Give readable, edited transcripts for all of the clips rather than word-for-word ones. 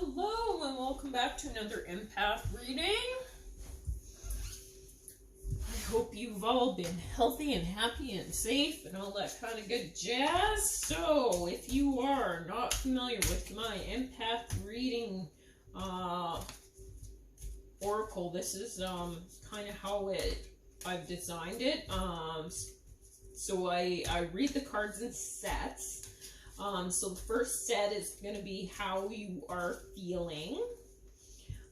Hello and welcome back to another empath reading. I hope you've all been healthy and happy and safe and all that kind of good jazz. So if you are not familiar with my empath reading oracle, this is kind of how I've designed it. So I read the cards in sets. So the first set is going to be how you are feeling.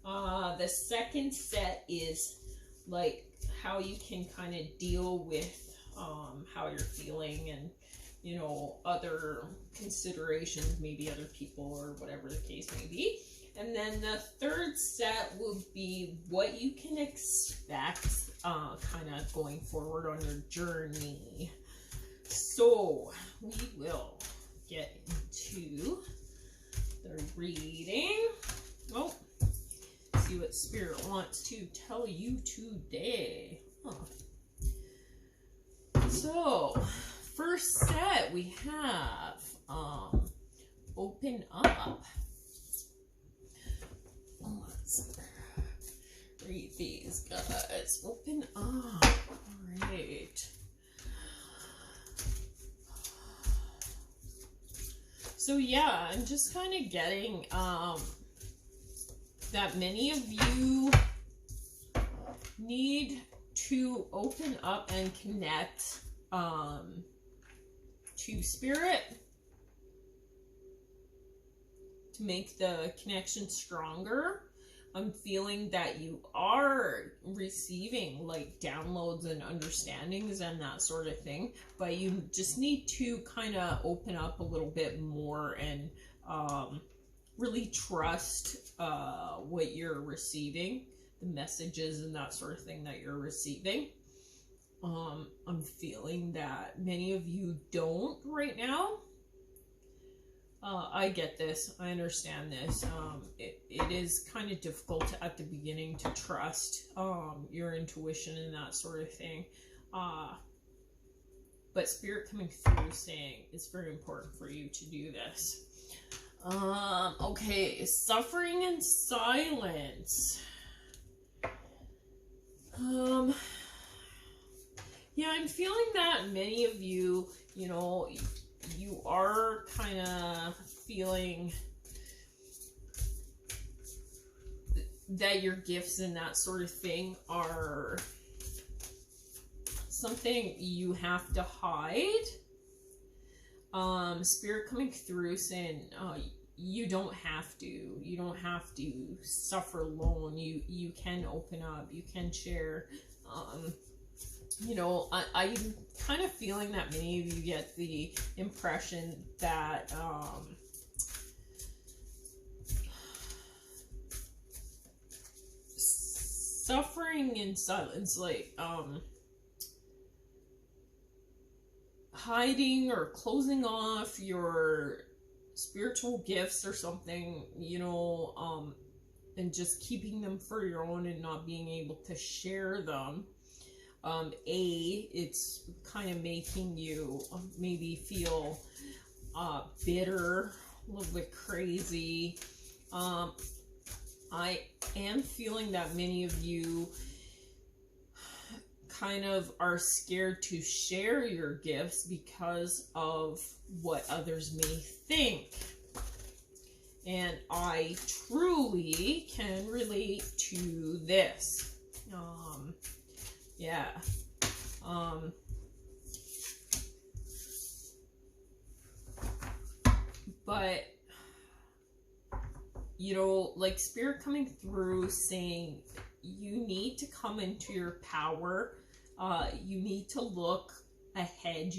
The second set is like how you can kind of deal with how you're feeling and, you know, other considerations, maybe other people or whatever the case may be. And then the third set will be what you can expect kind of going forward on your journey. So we will get into the reading. Oh, see what Spirit wants to tell you today. So, first set we have open up. Let's read these guys. Open up. All right. So yeah, I'm just kind of getting that many of you need to open up and connect to Spirit to make the connection stronger. I'm feeling that you are receiving like downloads and understandings and that sort of thing, but you just need to kind of open up a little bit more and really trust what you're receiving, the messages and that sort of thing that you're receiving. I'm feeling that many of you don't right now. I get this. I understand this. It is kind of difficult at the beginning to trust your intuition and that sort of thing. But Spirit coming through saying it's very important for you to do this. Okay, suffering in silence. Yeah, I'm feeling that many of you, you know, you are kind of feeling that your gifts and that sort of thing are something you have to hide. Spirit coming through saying you don't have to suffer alone. You can open up, you can share. You know, I'm kind of feeling that many of you get the impression that suffering in silence, like hiding or closing off your spiritual gifts or something, you know, and just keeping them for your own and not being able to share them. It's kind of making you maybe feel bitter, a little bit crazy. I am feeling that many of you kind of are scared to share your gifts because of what others may think. And I truly can relate to this. Yeah. But, you know, like Spirit coming through saying you need to come into your power. You need to look ahead.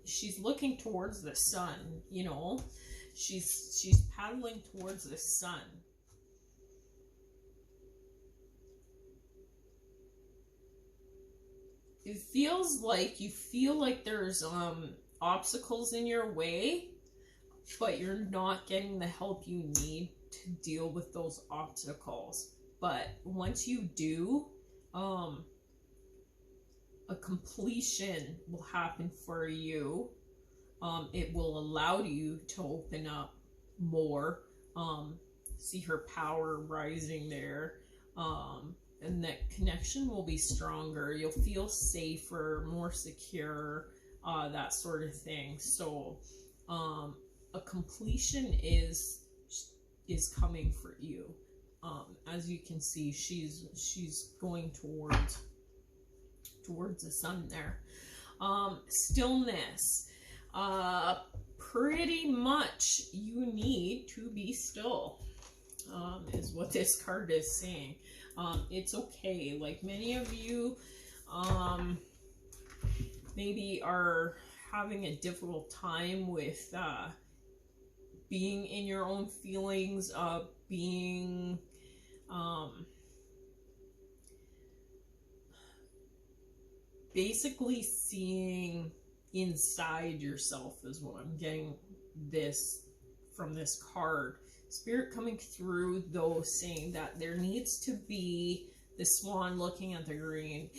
She's looking towards the sun, you know. She's paddling towards the sun. It feels like you feel like there's obstacles in your way, but you're not getting the help you need to deal with those obstacles. But once you do, a completion will happen for you. It will allow you to open up more see her power rising there. And that connection will be stronger. You'll feel safer, more secure, that sort of thing. So a completion is coming for you. As you can see, she's going towards the sun there. Stillness. Pretty much you need to be still, is what this card is saying. It's okay. Like, many of you maybe are having a difficult time with being in your own feelings, being basically seeing inside yourself is what I'm getting this from this card. Spirit coming through, though, saying that there needs to be the swan looking at the green.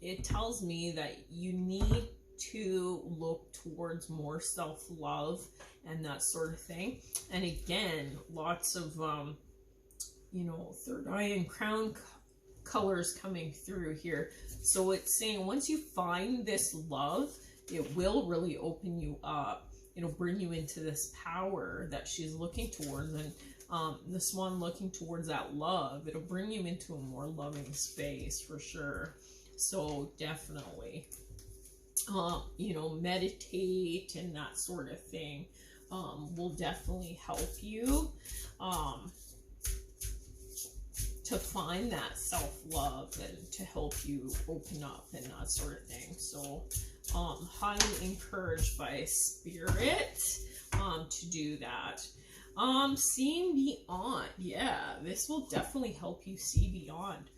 It tells me that you need to look towards more self-love and that sort of thing. And again, lots of third eye and crown colors coming through here. So it's saying once you find this love, it will really open you up. It'll bring you into this power that she's looking towards, and the swan looking towards that love. It'll bring you into a more loving space for sure. So definitely, meditate and that sort of thing will definitely help you to find that self-love and to help you open up and that sort of thing. So highly encouraged by Spirit to do that. Seeing beyond. Yeah, this will definitely help you see beyond.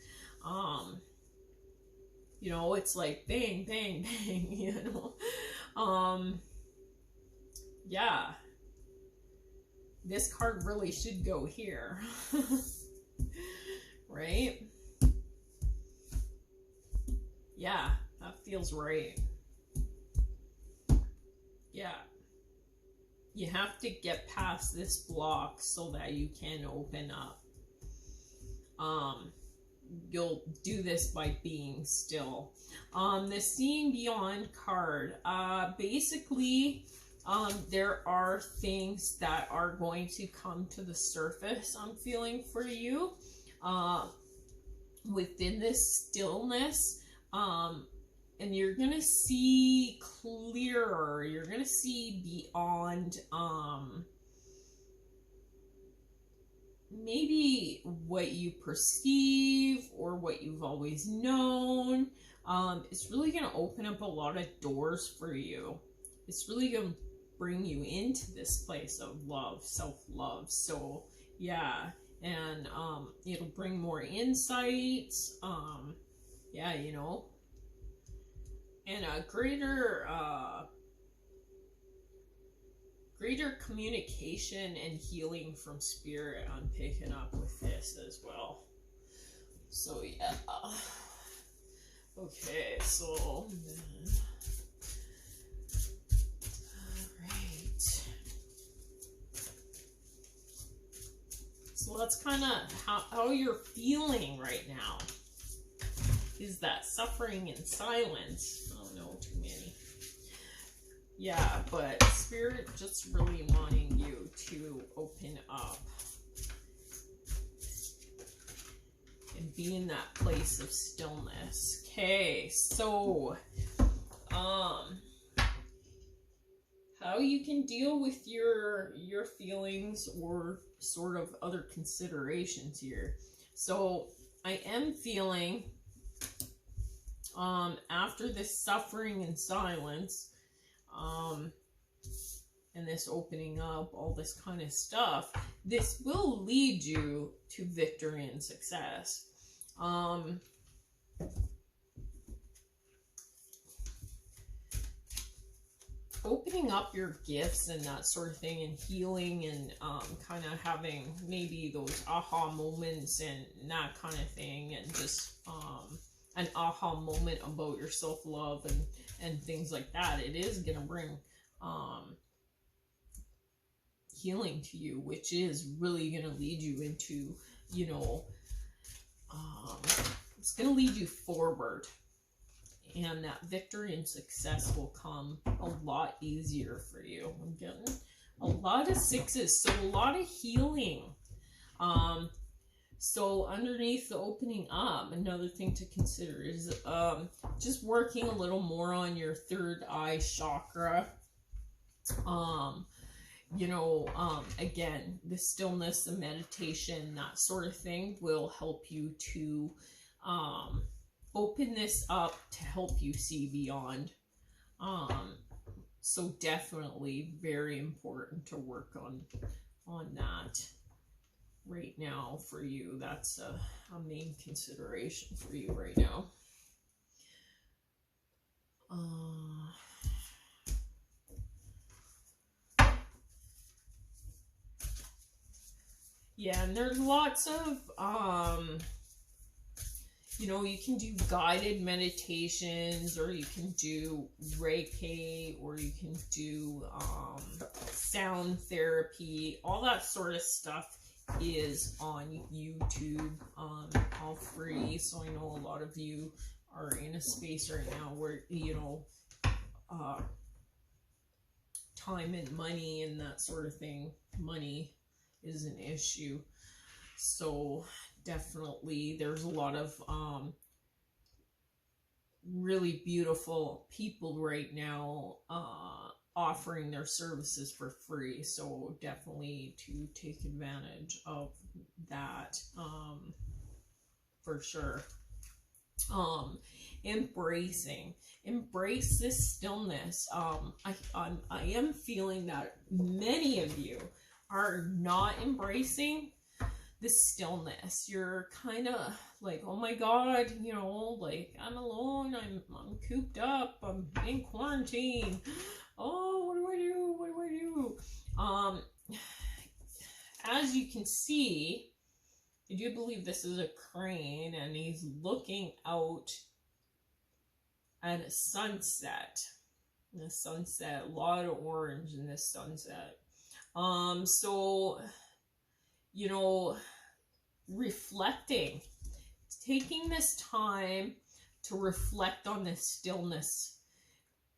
It's like bang, bang, bang, yeah. This card really should go here. Right? Yeah, that feels right. Yeah. You have to get past this block so that you can open up. You'll do this by being still. The Seeing Beyond card, basically, there are things that are going to come to the surface, I'm feeling, for you within this stillness, and you're gonna see clearer. You're gonna see beyond maybe what you perceive or what you've always known. It's really going to open up a lot of doors for you. It's really going to bring you into this place of love, self-love. So yeah, and it'll bring more insights, and a greater communication and healing from Spirit. I'm picking up with this as well. So yeah. Okay, so alright. So that's kind of how you're feeling right now. Is that suffering in silence? Oh no, too many. Yeah, but Spirit just really wanting you to open up and be in that place of stillness. Okay, so how you can deal with your feelings or sort of other considerations here. So I am feeling after this suffering in silence, and this opening up, all this kind of stuff, this will lead you to victory and success. Opening up your gifts and that sort of thing, and healing, and kind of having maybe those aha moments and that kind of thing, and just an aha moment about your self-love and things like that. It is going to bring healing to you, which is really going to lead you into, you know, it's going to lead you forward. And that victory and success will come a lot easier for you. I'm getting a lot of sixes, so a lot of healing. So underneath the opening up, another thing to consider is just working a little more on your third eye chakra. You know, again, the stillness, the meditation, that sort of thing will help you to open this up to help you see beyond. So definitely very important to work on that right now for you. That's a main consideration for you right now. Yeah, and there's lots of you know, you can do guided meditations, or you can do Reiki, or you can do sound therapy. All that sort of stuff is on YouTube, all free. So I know a lot of you are in a space right now where, you know, time and money and that sort of thing, money is an issue. So definitely there's a lot of really beautiful people right now offering their services for free, so definitely to take advantage of that for sure. Embrace this stillness. I am feeling that many of you are not embracing the stillness. You're kind of like, oh my god, you know, like, I'm alone, I'm cooped up, I'm in quarantine, oh, what do I do? As you can see, I do believe this is a crane, and he's looking out at a sunset. A lot of orange in this sunset. So, you know, reflecting, taking this time to reflect on the stillness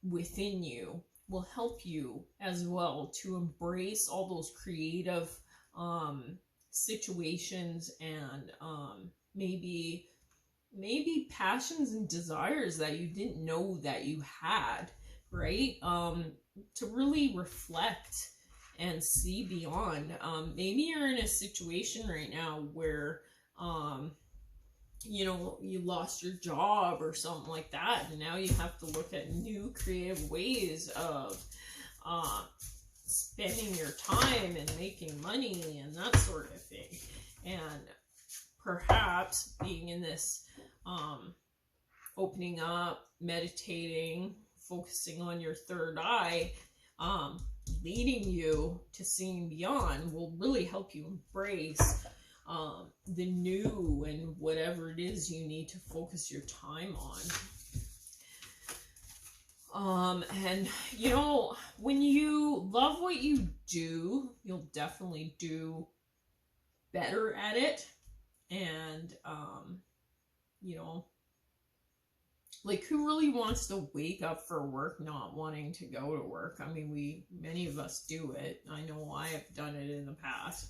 within you will help you as well to embrace all those creative situations and maybe passions and desires that you didn't know that you had, right? To really reflect and see beyond. Maybe you're in a situation right now where you know, you lost your job or something like that, and now you have to look at new creative ways of spending your time and making money and that sort of thing. And perhaps being in this opening up, meditating, focusing on your third eye, leading you to seeing beyond will really help you embrace the new and whatever it is you need to focus your time on. And you know, when you love what you do, you'll definitely do better at it. And you know, like, who really wants to wake up for work not wanting to go to work? I mean, many of us do it. I know I have done it in the past.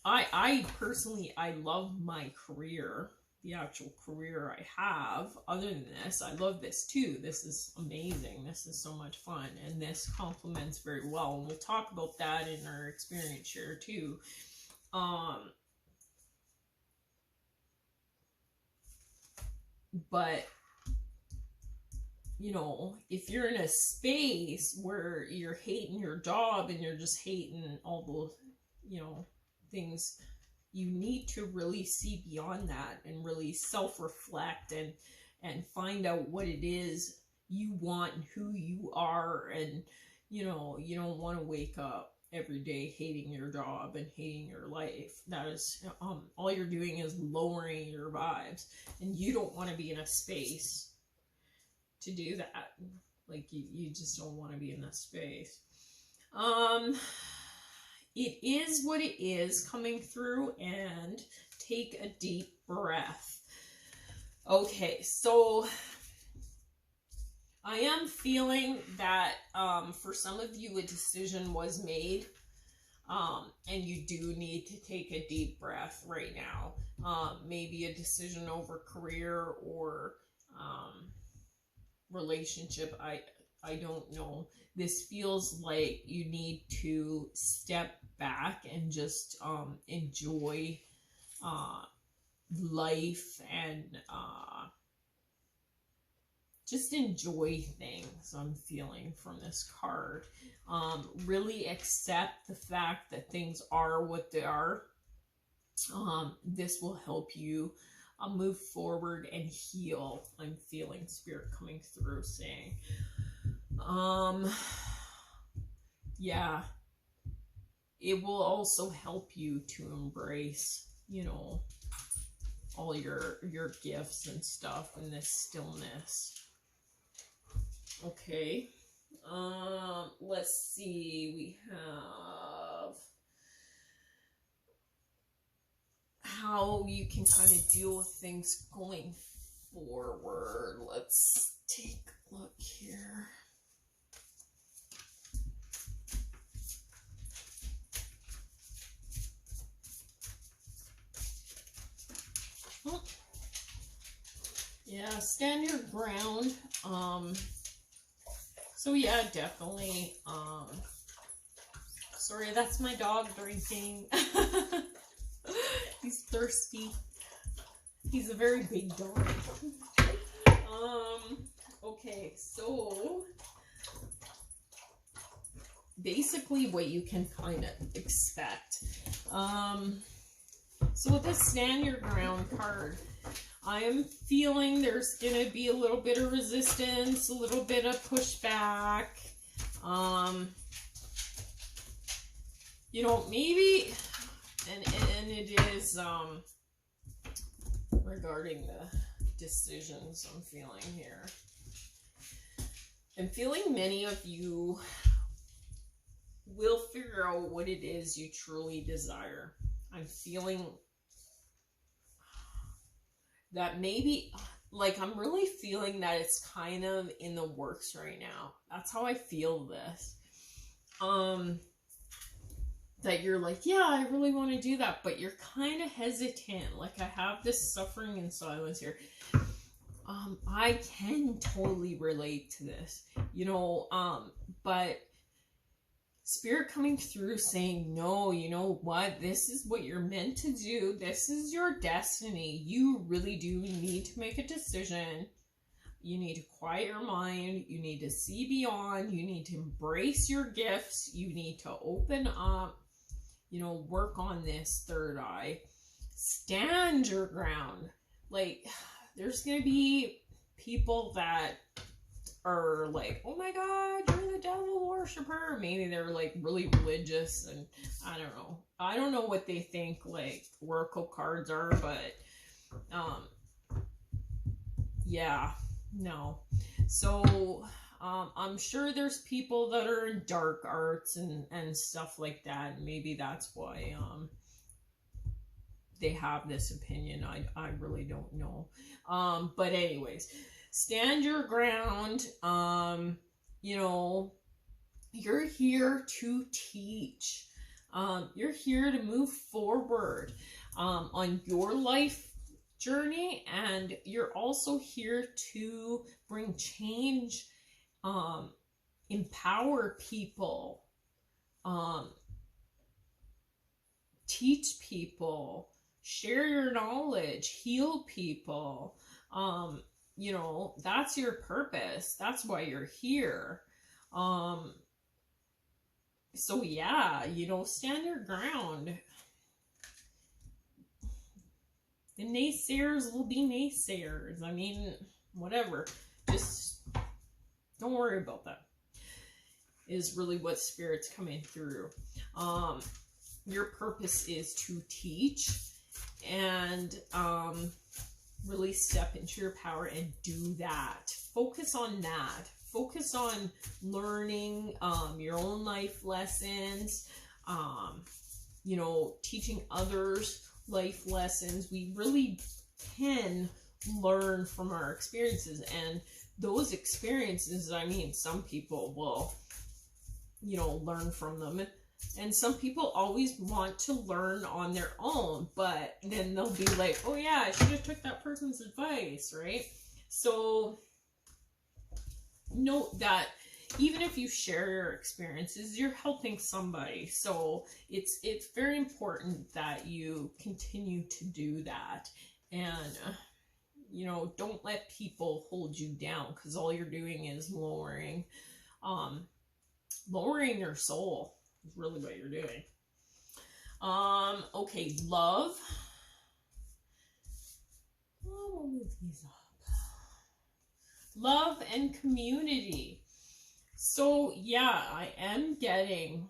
I personally, I love my career, the actual career I have. Other than this, I love this too. This is amazing. This is so much fun, and this complements very well. And we'll talk about that in our experience share too. But, you know, if you're in a space where you're hating your job and you're just hating all those, you know, things, you need to really see beyond that and really self-reflect and find out what it is you want and who you are. And, you know, you don't want to wake up every day hating your job and hating your life. That is, all you're doing is lowering your vibes, and you don't want to be in a space to do that. Like, you just don't want to be in that space. It is what it is coming through, and take a deep breath. Okay, so I am feeling that for some of you a decision was made, and you do need to take a deep breath right now. Maybe a decision over career or relationship. I don't know. This feels like you need to step back and just enjoy life and just enjoy things. I'm feeling from this card. Really accept the fact that things are what they are. This will help you move forward and heal. I'm feeling spirit coming through saying, yeah, it will also help you to embrace, you know, all your gifts and stuff in this stillness. Okay. Let's see. We have how you can kind of deal with things going forward. Let's take a look here. Oh. Yeah, stand your ground. So yeah, definitely. Sorry, that's my dog drinking. He's thirsty. He's a very big dog. Okay, so basically what you can kind of expect. So with this stand your ground card, I am feeling there's going to be a little bit of resistance, a little bit of pushback. You know, maybe, and it is regarding the decisions I'm feeling here. I'm feeling many of you will figure out what it is you truly desire. I'm feeling that maybe, like, I'm really feeling that it's kind of in the works right now. That's how I feel this. That you're like, yeah, I really want to do that, but you're kind of hesitant. Like, I have this suffering in silence here. I can totally relate to this, you know, but spirit coming through saying, no, you know what? This is what you're meant to do. This is your destiny. You really do need to make a decision. You need to quiet your mind. You need to see beyond. You need to embrace your gifts. You need to open up, you know, work on this third eye. Stand your ground. Like, there's going to be people that are like, oh my God, you're the devil worshiper. Maybe they're like really religious, and I don't know. I don't know what they think like oracle cards are, but yeah, no. So I'm sure there's people that are in dark arts and stuff like that. Maybe that's why they have this opinion. I really don't know. But anyways, stand your ground. You know, you're here to teach. You're here to move forward on your life journey, and you're also here to bring change, empower people, teach people, share your knowledge, heal people. You know, that's your purpose. That's why you're here. So yeah, you know, stand your ground. The naysayers will be naysayers. I mean, whatever. Just don't worry about that. Is really what spirit's coming through. Your purpose is to teach and really step into your power and do that. Focus on that. focus on learning your own life lessons, you know, teaching others life lessons. We really can learn from our experiences, and those experiences, I mean, some people will, you know, learn from them, and some people always want to learn on their own, but then they'll be like, oh yeah, I should have took that person's advice, right? So note that even if you share your experiences, you're helping somebody. So it's very important that you continue to do that. And you know, don't let people hold you down, because all you're doing is lowering your soul is really what you're doing. Okay, love. We'll move these up. Love and community. So yeah, I am getting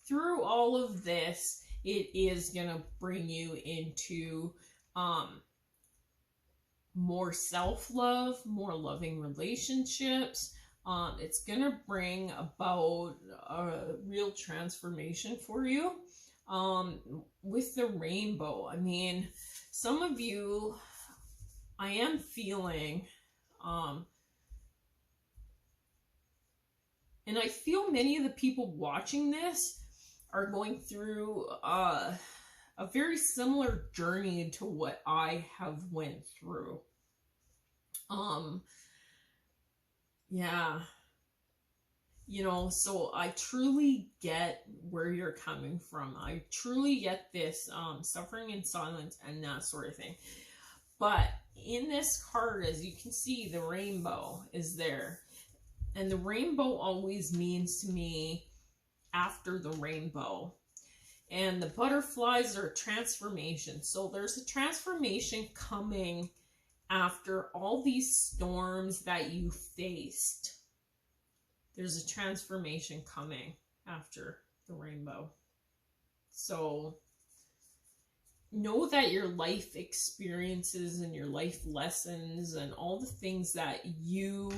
through all of this, it is gonna bring you into more self-love, more loving relationships. It's gonna bring about a real transformation for you with the rainbow. I mean, some of you, I am feeling and I feel many of the people watching this are going through a very similar journey to what I have went through. Yeah. You know, so I truly get where you're coming from. I truly get this suffering in silence and that sort of thing. But in this card, as you can see, the rainbow is there. And the rainbow always means to me after the rainbow. And the butterflies are a transformation. So there's a transformation coming after all these storms that you faced. There's a transformation coming after the rainbow. So know that your life experiences and your life lessons and all the things that you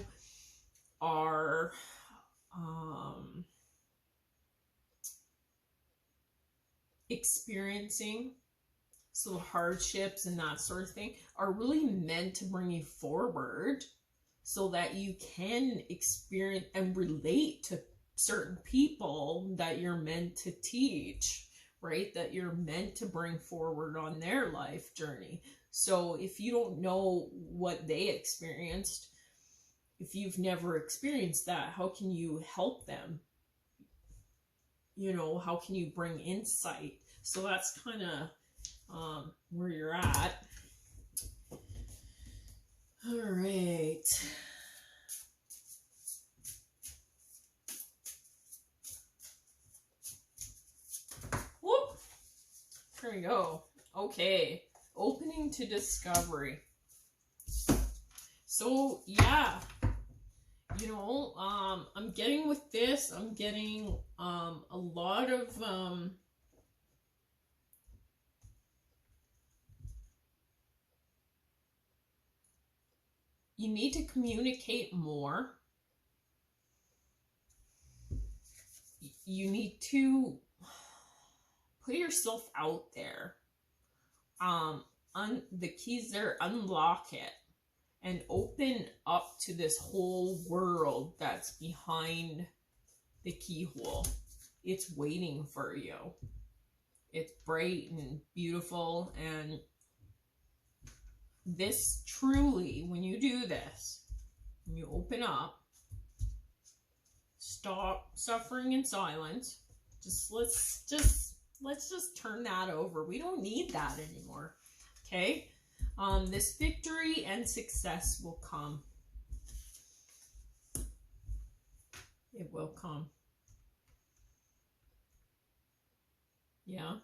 are experiencing, so the hardships and that sort of thing, are really meant to bring you forward so that you can experience and relate to certain people that you're meant to teach, right? That you're meant to bring forward on their life journey. So if you don't know what they experienced, if you've never experienced that, how can you help them? You know, how can you bring insight? So that's kind of where you're at. All right. Whoop. There we go. Okay. Opening to discovery. So, yeah. You know, I'm getting with this, I'm getting a lot of you need to communicate more. You need to put yourself out there. The keys there, unlock it. And open up to this whole world that's behind the keyhole. It's waiting for you. It's bright and beautiful. And this truly, when you do this, when you open up, stop suffering in silence. Let's just turn that over. We don't need that anymore. Okay? This victory and success will come. It will come. Yeah.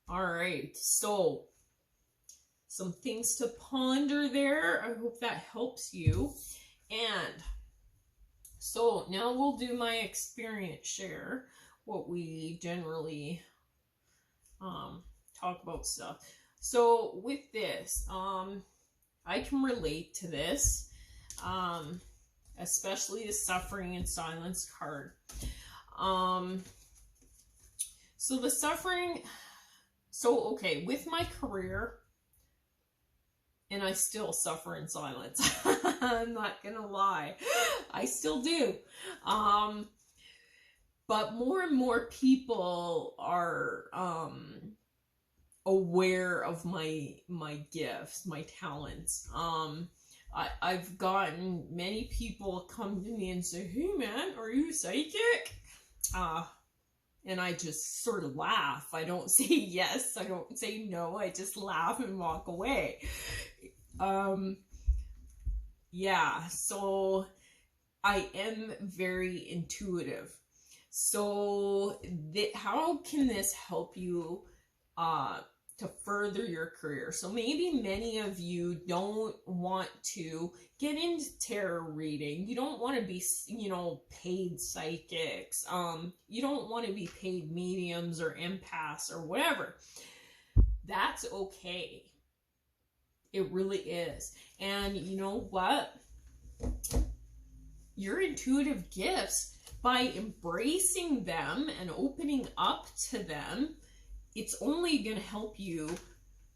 All right. So, some things to ponder there. I hope that helps you. And so now we'll do my experience share, what we generally talk about stuff. So with this, I can relate to this. especially the suffering and silence card. So the suffering, so okay, with my career, and I still suffer in silence. I'm not gonna lie, I still do. But more and more people are aware of my gifts, my talents. I've gotten many people come to me and say, "Hey man, are you psychic?" And I just sort of laugh. I don't say yes, I don't say no, I just laugh and walk away. Yeah, so I am very intuitive. So how can this help you to further your career? So maybe many of you don't want to get into tarot reading. You don't want to be, paid psychics. You don't want to be paid mediums or empaths or whatever. That's okay. It really is. And you know what? Your intuitive gifts, by embracing them and opening up to them, it's only going to help you,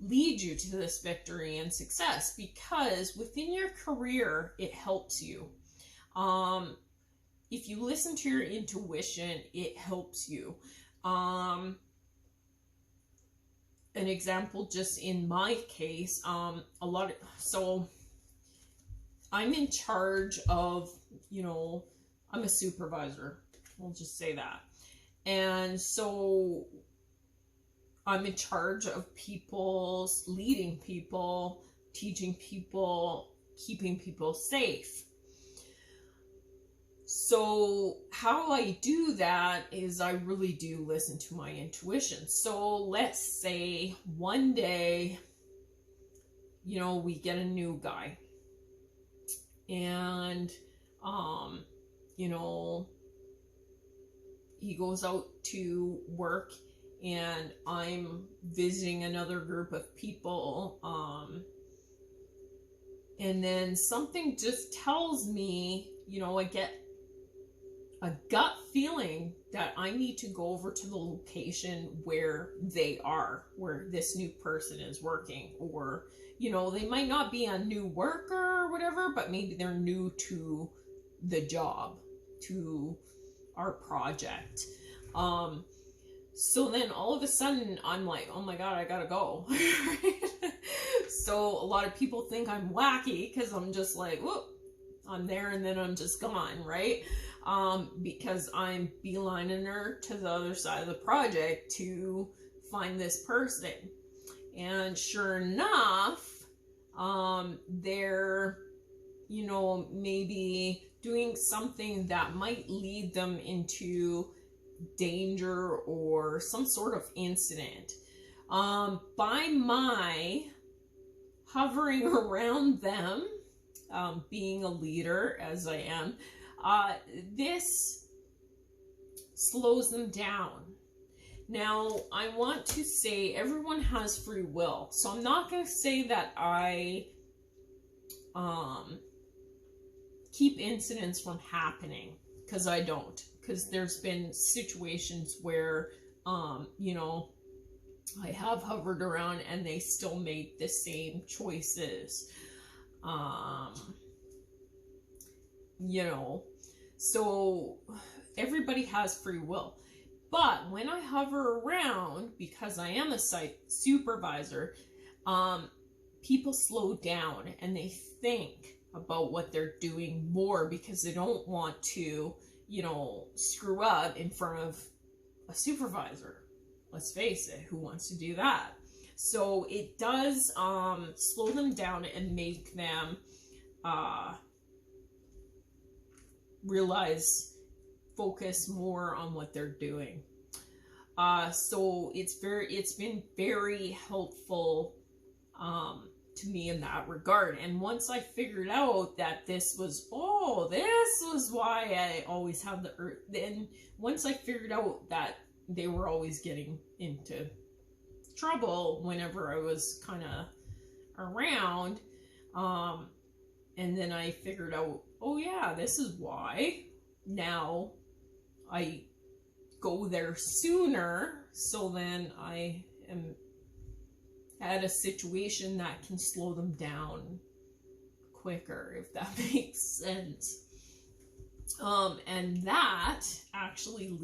lead you to this victory and success, because within your career, it helps you. If you listen to your intuition, it helps you. An example, just in my case, so I'm in charge of, I'm a supervisor. We'll just say that. And so I'm in charge of people, leading people, teaching people, keeping people safe. So how I do that is I really do listen to my intuition. So let's say one day, we get a new guy, and he goes out to work, and I'm visiting another group of people, and then something just tells me, I get a gut feeling that I need to go over to the location where they are, where this new person is working, or they might not be a new worker or whatever, but maybe they're new to the job, to our project. So then all of a sudden I'm like, oh my God, I gotta go. So a lot of people think I'm wacky because I'm just like, whoop, I'm there and then I'm just gone, right? Because I'm beelining her to the other side of the project to find this person. And sure enough, they're, maybe doing something that might lead them into danger or some sort of incident. By my hovering around them, being a leader as I am, this slows them down. Now, I want to say everyone has free will. So I'm not going to say that I keep incidents from happening, because I don't. Because there's been situations where, I have hovered around and they still make the same choices. So everybody has free will. But when I hover around, because I am a site supervisor, people slow down and they think about what they're doing more, because they don't want to, screw up in front of a supervisor. Let's face it, who wants to do that? So it does slow them down and make them focus more on what they're doing. So it's been very helpful to me in that regard. And once I figured out that this was why I always have the earth, then once I figured out that they were always getting into trouble whenever I was kind of around, And then I figured out, oh yeah, this is why. Now I go there sooner, so then I am at a situation that can slow them down quicker, if that makes sense. And that actually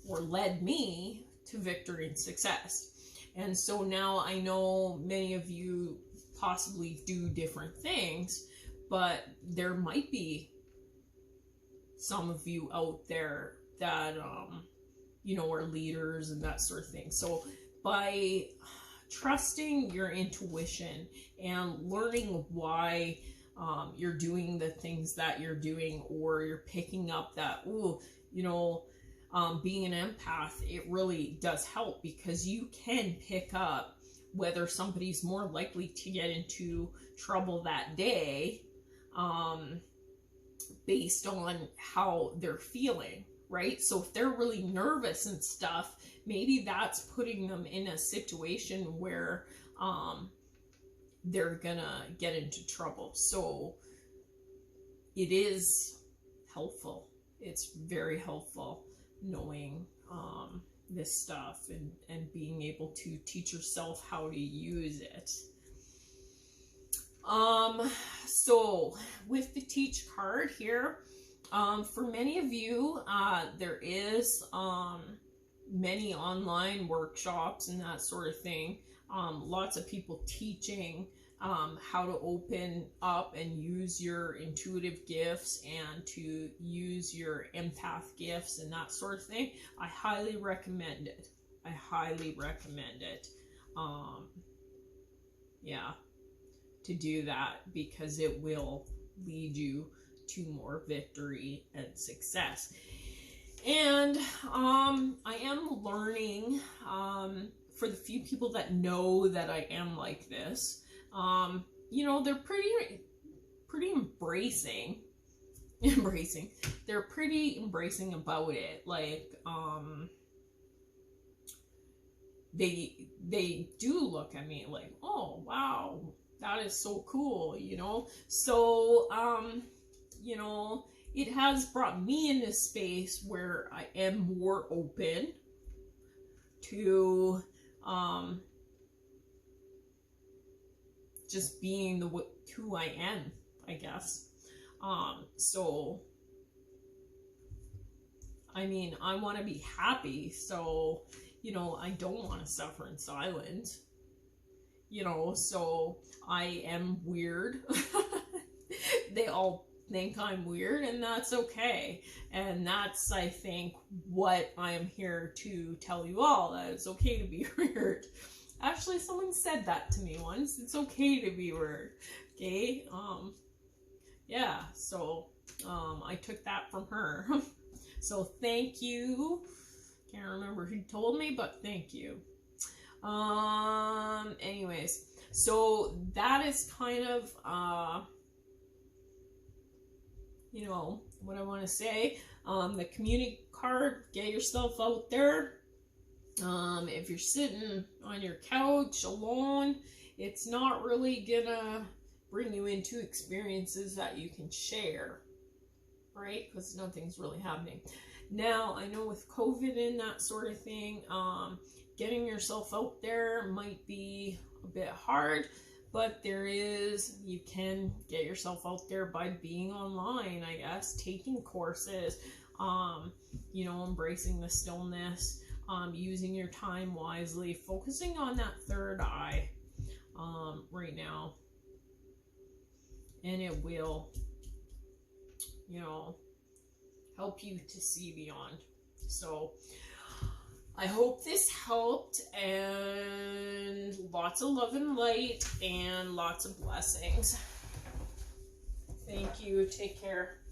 led me to victory and success. And so now I know many of you possibly do different things, but there might be some of you out there that, you know, are leaders and that sort of thing. So by trusting your intuition and learning why you're doing the things that you're doing, or you're picking up that, ooh, you know, being an empath, it really does help, because you can pick up whether somebody's more likely to get into trouble that day based on how they're feeling, right? So if they're really nervous and stuff, maybe that's putting them in a situation where they're gonna get into trouble. So it is helpful. It's very helpful knowing this stuff and being able to teach yourself how to use it. So with the teach card here, for many of you, there is many online workshops and that sort of thing. Lots of people teaching how to open up and use your intuitive gifts and to use your empath gifts and that sort of thing. I highly recommend it. I highly recommend it. Yeah, to do that, because it will lead you to more victory and success. And I am learning, for the few people that know that I am like this, you know, they're pretty embracing. They're pretty embracing about it. Like, they do look at me like, oh wow, that is so cool, you know. So you know, it has brought me in this space where I am more open to just being who I am, I guess. So I mean, I want to be happy, so, you know, I don't want to suffer in silence, you know. So I am weird. They all think I'm weird, and that's okay. And that's, I think, what I am here to tell you all, that it's okay to be weird. Actually, someone said that to me once. It's okay to be weird. Okay? Yeah, so I took that from her. So thank you. Can't remember who told me, but thank you. Anyways, so that is kind of you know, what I want to say. The community card, get yourself out there. If you're sitting on your couch alone, it's not really gonna bring you into experiences that you can share, right? Because nothing's really happening. Now, I know with COVID and that sort of thing, getting yourself out there might be a bit hard, but you can get yourself out there by being online, I guess, taking courses, you know, embracing the stillness, using your time wisely, focusing on that third eye right now. And it will, you know, help you to see beyond. So I hope this helped, and lots of love and light and lots of blessings. Thank you. Take care.